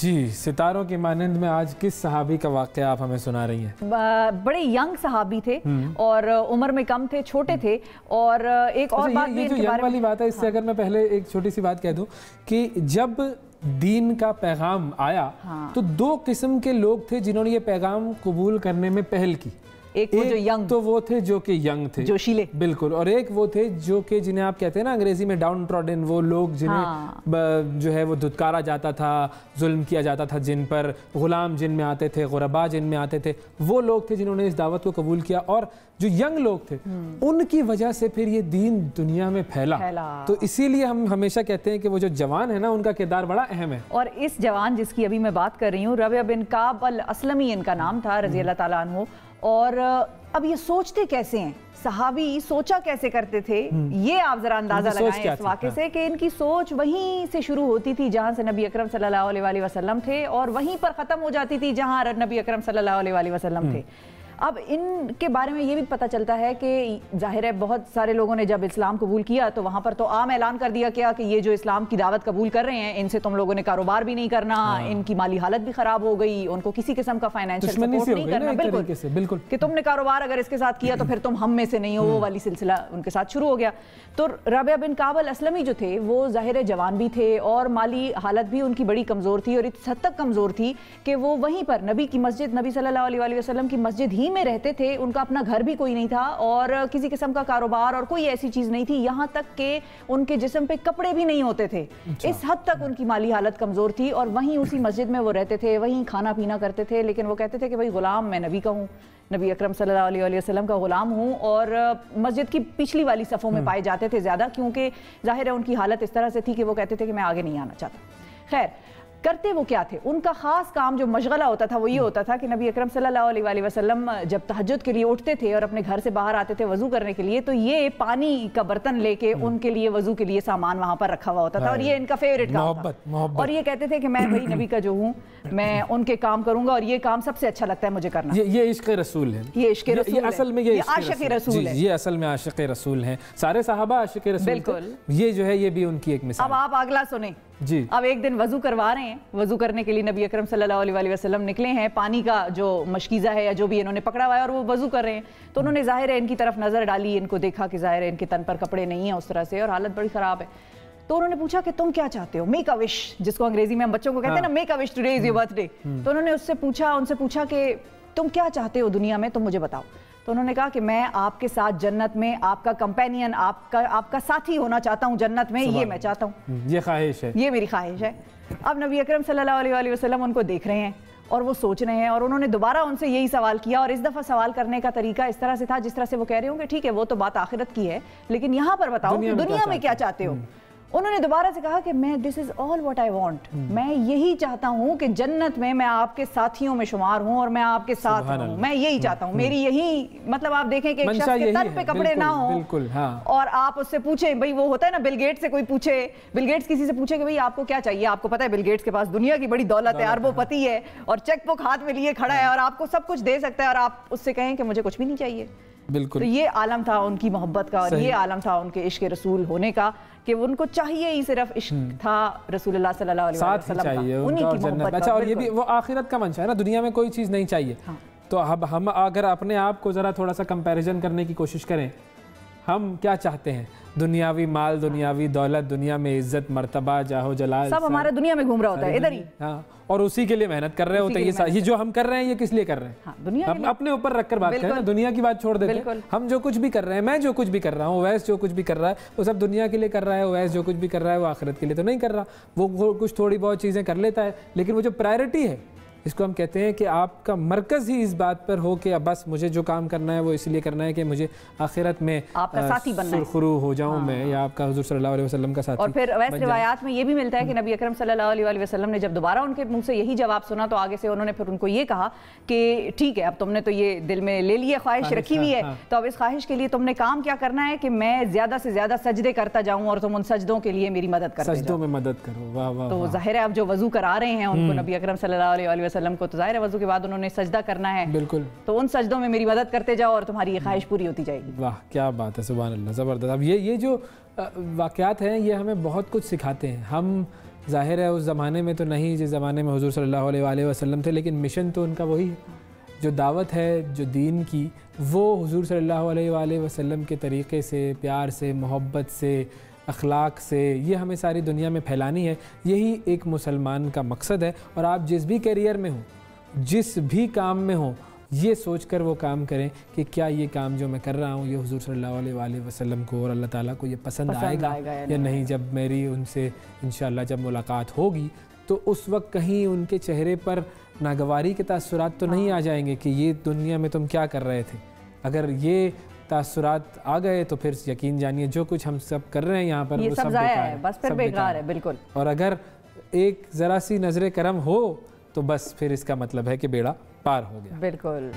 جی، ستاروں کی مانند میں آج کس صحابی کا واقعہ آپ ہمیں سنا رہی ہیں؟ بڑے ینگ صحابی تھے اور عمر میں کم تھے، چھوٹے تھے. اور ایک اور بات بھی یہ جو ینگ والی بات ہے، اس سے اگر میں پہلے ایک چھوٹی سی بات کہہ دوں کہ جب دین کا پیغام آیا تو دو قسم کے لوگ تھے جنہوں نے یہ پیغام قبول کرنے میں پہل کی. ایک وہ جو ینگ تو وہ تھے جو کہ ینگ تھے، جوشیلے، بالکل، اور ایک وہ تھے جو کہ جنہیں آپ کہتے ہیں نا انگریزی میں ڈاؤن ٹراڈن، وہ لوگ جنہیں جو ہے وہ دھتکارا جاتا تھا، ظلم کیا جاتا تھا، جن پر غلام جن میں آتے تھے، غربا جن میں آتے تھے، وہ لوگ تھے جنہوں نے اس دعوت کو قبول کیا. اور جو ینگ لوگ تھے ان کی وجہ سے پھر یہ دین دنیا میں پھیلا. تو اسی لیے ہم ہمیشہ کہتے ہیں کہ وہ جو جوان ہے نا، ان کا کردار بڑا اہم ہے. اور اس جوان جس کی ابھی میں بات کر رہی ہوں، ربیعہ بن کعب الاسلمی ان کا نام تھا رضی اللہ تعالیٰ عنہ. اور اب یہ سوچتے کیسے ہیں صحابی، سوچا کیسے کرتے تھے، یہ آپ ذرا اندازہ لگائیں اس واقعے سے کہ ان کی سوچ وہیں سے شروع ہوتی تھی جہاں سے نبی اکرم صلی اللہ علیہ وآلہ وسلم تھے، اور وہیں پر ختم ہو جاتی تھی جہاں نبی اکرم صلی اللہ علیہ وآلہ وسلم تھے. اب ان کے بارے میں یہ بھی پتہ چلتا ہے کہ ظاہر ہے بہت سارے لوگوں نے جب اسلام قبول کیا تو وہاں پر تو عام اعلان کر دیا گیا کہ یہ جو اسلام کی دعوت قبول کر رہے ہیں ان سے تم لوگوں نے کاروبار بھی نہیں کرنا، ان کی مالی حالت بھی خراب ہو گئی، ان کو کسی قسم کا فائنینشل سپورٹ نہیں کرنا، بالکل کہ تم نے کاروبار اگر اس کے ساتھ کیا تو پھر تم ہم میں سے نہیں ہو، وہ والی سلسلہ ان کے ساتھ شروع ہو گیا. تو ربیعہ بن کعب الاسلمی جو تھے وہ ظاہر جوان بھی تھے اور مالی حالت بھی ان کی بڑی کمزور تھی، اور اس حد تک کمزور تھی کہ وہ وہیں پر نبی کی مسجد، نبی صلی اللہ علیہ وآلہ وسلم کی مسجد ہی میں رہتے تھے. ان کا اپنا گھر بھی کوئی نہیں تھا اور کسی قسم کا کاروبار اور کوئی ایسی چیز نہیں تھی، یہاں تک کہ ان کے جسم پہ کپڑے بھی نہیں ہوتے تھے. اس حد تک ان کی مالی حالت کمزور تھی، اور وہیں اسی مسجد میں وہ رہتے تھے، وہیں کھانا پینا کرتے تھے. لیکن وہ کہتے تھے کہ بھائی غلام میں نبی کا ہوں، نبی اکرم صلی اللہ علیہ وآلہ وسلم کا غلام ہوں، اور مسجد کی پچھلی والی صفوں میں پائے جاتے تھے زیادہ، کیونکہ ظاہر ہے ان کی حالت اس طرح سے تھی کہ وہ کہتے تھے کہ میں آگے نہیں آنا چاہتا. خیر، کرتے وہ کیا تھے؟ ان کا خاص کام جو مشغلہ ہوتا تھا وہ یہ ہوتا تھا کہ نبی اکرم صلی اللہ علیہ وآلہ وسلم جب تہجد کے لیے اٹھتے تھے اور اپنے گھر سے باہر آتے تھے وضو کرنے کے لیے، تو یہ پانی کا برتن لے کے ان کے لیے وضو کے لیے سامان وہاں پر رکھا ہوا ہوتا تھا، اور یہ ان کا فیوریٹ کام تھا. اور یہ کہتے تھے کہ میں بھائی نبی کا جو ہوں میں ان کے کام کروں گا، اور یہ کام سب سے اچھا لگتا ہے مجھے کرنا. یہ عشق رسول ہے، یہ عشق رسول ہے، اصل میں یہ عاشق رسول ہے، یہ اصل میں عاشق رسول ہیں. سارے صحابہ عاشق رسول تھے، یہ جو ہے یہ بھی ان کی ایک مثال. اب آپ اگلا سنیں. جی، اب ایک دن وضو کروا رہے ہیں، وضو کرنے کے لیے نبی اکرم صلی اللہ علیہ وآلہ وسلم نکلے ہیں، پانی کا جو مشکیزہ ہے یا جو بھی انہوں نے پکڑا ہوا ہے اور وہ وضو کر رہے ہیں. تو انہوں نے ظاہر ہے ان کی طرف نظر ڈالی، ان کو دیکھا کہ ظاہر ہے ان کے تن پر کپڑے نہیں ہیں اس طرح سے اور حالت بڑی خراب ہے. تو انہوں نے پوچھا کہ تم کیا چاہتے ہو؟ میک اے وش، جس کو انگریزی میں ہم بچوں کو کہتے ہیں نا، make a wish, today is your birth day. تو انہوں نے ان سے پوچھا کہ تم کیا چاہتے ہو دنیا میں، تم مجھے بتاؤ. تو انہوں نے کہا کہ میں آپ کے ساتھ جنت میں آپ کا کمپینین، آپ کا ساتھی ہونا چاہتا ہوں جنت میں، یہ میں چاہتا ہوں، یہ خواہش ہے، یہ میری خواہش ہے. اب نبی اکرم صلی اللہ علیہ وآلہ وسلم ان کو دیکھ رہے ہیں اور وہ سوچ رہے ہیں، اور انہوں نے دوبارہ ان سے یہی سوال کیا، اور اس دفعہ سوال کرنے کا طریقہ اس طرح سے تھا جس طرح سے وہ کہہ رہے ہوں کہ ٹھیک ہے وہ تو بات آخرت کی ہے، لیکن یہاں پر بتاؤ کہ دنیا میں کیا چاہتے ہو. انہوں نے دوبارہ سے کہا کہ میں دس از آل واٹ آئی وانٹ، میں یہی چاہتا ہوں کہ جنت میں آپ کے ساتھیوں میں شمار ہوں اور میں آپ کے ساتھ ہوں، میں یہی چاہتا ہوں. میری یہی مطلب آپ دیکھیں کہ ایک شخص کے تن پہ کپڑے نہ ہوں اور آپ اس سے پوچھیں، بھئی وہ ہوتا ہے نا بل گیٹس سے کوئی پوچھے، بل گیٹس کسی سے پوچھے کہ بھئی آپ کو کیا چاہیے، آپ کو پتہ ہے بل گیٹس کے پاس دنیا کی بڑی دولت ہے، اربوں پتی ہے اور چیک بک ہاتھ میں لیے کھڑا ہے اور آپ کو سب کچھ دے سکتا ہے، اور آپ اس سے کہیں کہ مجھے کچھ بھی نہیں چاہیے. بالکل. تو یہ عالم تھا ان کی محبت کا، اور یہ عالم تھا ان کے عشق رسول ہونے کا کہ ان کو چاہیے ہی صرف عشق تھا رسول اللہ صلی اللہ علیہ وسلم کا، انہی کی محبت کا. اچھا، اور یہ بھی وہ آخرت کا منشا ہے نا، دنیا میں کوئی چیز نہیں چاہیے. تو اب ہم اگر اپنے آپ کو ذرا تھوڑا سا کمپیریزن کرنے کی کوشش کریں، ہم کیا چاہتے ہیں؟ دنیاوی مال، دنیاوی دولت، دنیا میں عزت، مرتبہ، جاہ و جلال، سب ہمارے دنیا میں گھوم رہا ہوتا ہے ادھر ہی. ہاں، اور اسی کے لیے محنت کر رہے ہوتے ہیں. یہ جو ہم کر رہے ہیں یہ کس لیے کر رہے ہیں؟ ہم اپنے اوپر رکھ کر بات کریں، دنیا کی بات چھوڑ دیتے ہیں. ہم جو کچھ بھی کر رہے ہیں، میں جو کچھ بھی کر رہا ہوں، اویس جو کچھ بھی کر رہا ہے وہ سب دنیا کے لیے کر رہا ہے. اویس جو کچھ بھی کر رہا ہے وہ آخرت کے لیے تو نہیں کر رہا. وہ کچھ تھوڑی بہت چیزیں کر لیتا ہے، لیکن وہ جو پرائرٹی ہے اس کو ہم کہتے ہیں کہ آپ کا مرکز ہی اس بات پر ہو کہ بس مجھے جو کام کرنا ہے وہ اس لیے کرنا ہے کہ مجھے آخرت میں آپ کا ساتھی بننا ہے، سرخرو ہو جاؤں میں، یا آپ کا حضور صلی اللہ علیہ وسلم کا ساتھی. اور پھر ویسے روایات میں یہ بھی ملتا ہے کہ نبی اکرم صلی اللہ علیہ وسلم نے جب دوبارہ ان کے منہ سے یہی جواب سنا تو آگے سے انہوں نے پھر ان کو یہ کہا کہ ٹھیک ہے اب تم نے تو یہ دل میں لے لی ہے، خواہش رکھی ہوئی ہے، تو اب اس خواہش کے لیے تم نے کام کیا کرنا ہے کہ میں زیادہ سے زیادہ سجدے کرتا جاؤں اور تم ان سجدوں کے لیے میری مدد کرتے جاؤ، سجدوں میں مدد کرو. واہ واہ. تو ظاہر ہے اب جو وضو کرا رہے ہیں ان کو نبی اکرم صلی اللہ علیہ وسلم کو، تو ظاہر ہے وضو کے بعد انہوں نے سجدہ کرنا ہے. بالکل. تو ان سجدوں میں میری مدد کرتے جاؤ اور تمہاری یہ خواہش پوری ہوتی جائے گی. واہ کیا بات ہے، سبحان اللہ، زبردست. اب یہ جو واقعات ہیں یہ ہمیں بہت کچھ سکھاتے ہیں. ہم ظاہر ہے اس زمانے میں تو نہیں جس زمانے میں حضور صلی اللہ علیہ وآلہ وسلم تھے، لیکن مشن تو ان کا وہی ہے، جو دعوت ہے جو دین کی وہ حضور صلی اللہ علیہ وآلہ وسلم کے طریقے سے، پیار سے، محبت سے، اخلاق سے، یہ ہمیں ساری دنیا میں پھیلانی ہے۔ یہی ایک مسلمان کا مقصد ہے، اور آپ جس بھی کیریئر میں ہوں، جس بھی کام میں ہوں، یہ سوچ کر وہ کام کریں کہ کیا یہ کام جو میں کر رہا ہوں یہ حضور صلی اللہ علیہ وآلہ وسلم کو اور اللہ تعالیٰ کو یہ پسند آئے گا یا نہیں۔ جب میری ان سے انشاءاللہ جب ملاقات ہوگی تو اس وقت کہیں ان کے چہرے پر ناگواری کے تاثرات تو نہیں آ جائیں گے کہ یہ دنیا میں تم کیا کر رہے تھے۔ اگر یہ تاثرات آ گئے تو پھر یقین جانیے جو کچھ ہم سب کر رہے ہیں یہاں پر وہ سب بیکار ہے، بس پھر بیکار ہے بالکل۔ اور اگر ایک ذرا سی نظر کرم ہو تو بس پھر اس کا مطلب ہے کہ بیڑا پار ہو گیا۔ بالکل۔